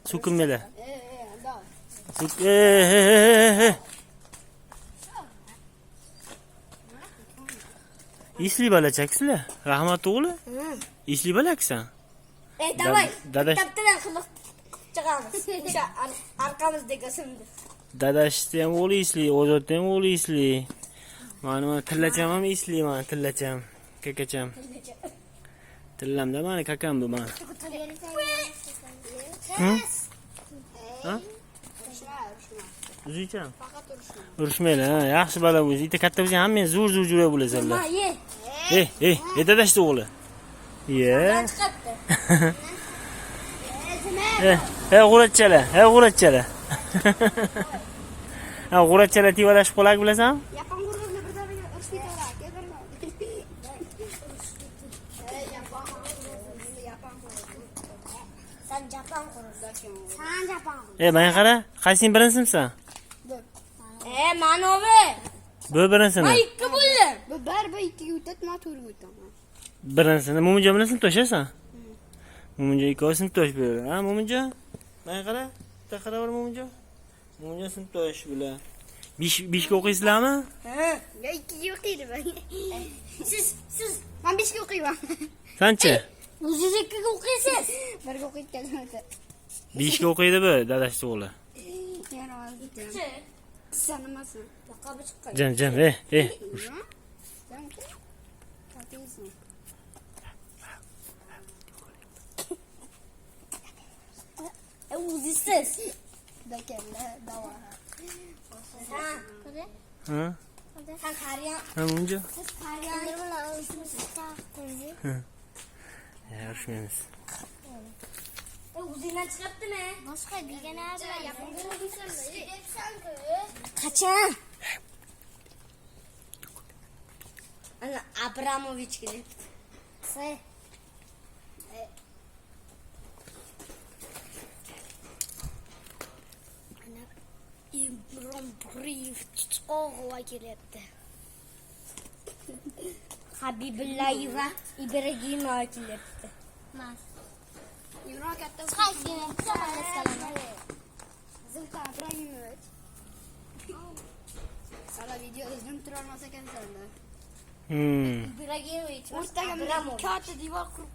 So'kinmanglar. Isli balachaksizlar. Rahmat o'g'li. Isli balaksan. Davay. Dadash. Maktabdan qilib chiqamiz. O'sha orqamizdagi simdi. Dadashni ham o'g'li isli, Ozodni ham o'g'li isli. Mana tillacham ham isli, mana tillacham, kakacham. Tillamda mana kakam bu mana. Ha? Uzicham. Urushmaylar, ha, yaxshi bola o'zi. Ita katta bo'lsa hamma zo'r jura bo'lasizlar. Dadashni o'g'li. Ye. G'urachala, g'urachala. Ha, g'urachala tivalashib qolak bilasanmi? Yapon g'ururni birdaniga urishib Sen Japon g'ururdasan. Sen Japon. Mana qara, qaysing birinsimsan? Manovi. Bu birinsini. Men ikki bo'ldim. Bu 1-2 o'tadi, men 4 o'taman. Birinsini Mo'minjon bilan sinfdoshasan? Mo'minjon ikkovi sinfdosh bo'ladi. Ha, Mo'minjon? Mana qara, bitta qarab Mo'minjon. Mo'minjon sinfdosh bilan. 5 ga o'qiysizlarmi? Ha, 2 ga o'qiydi men. Siz men 5 ga o'qiyman. Sanchi? O'zingiz 2 ga o'qiysiz. 1 ga o'qiyotganim. 5 ga o'qiydi bu dadashni o'g'li. Yana oldim. Sen nimasin? Laqabi chiqqan. Jam, O'zisiz. Dakalla, davo. Ha? Sen qariyan. Ha, Mo'minjon. Siz qariyanlar bilan o'zimsiz taqdingiz. Yarashmaymiz. O'zingdan chiqibdimi? Boshqa degan narsa Yapon qachon? Ana Abramovich kelibdi. Imron Chichqog'ova kelyapti. Habibullayeva Ibragimova kelyapti. Mas. Imron katta Zilta Ibragimovich. Sala video izlab tura olmas ekansan. Hmm. Ibragimovich. O'rtaga katta devor qurib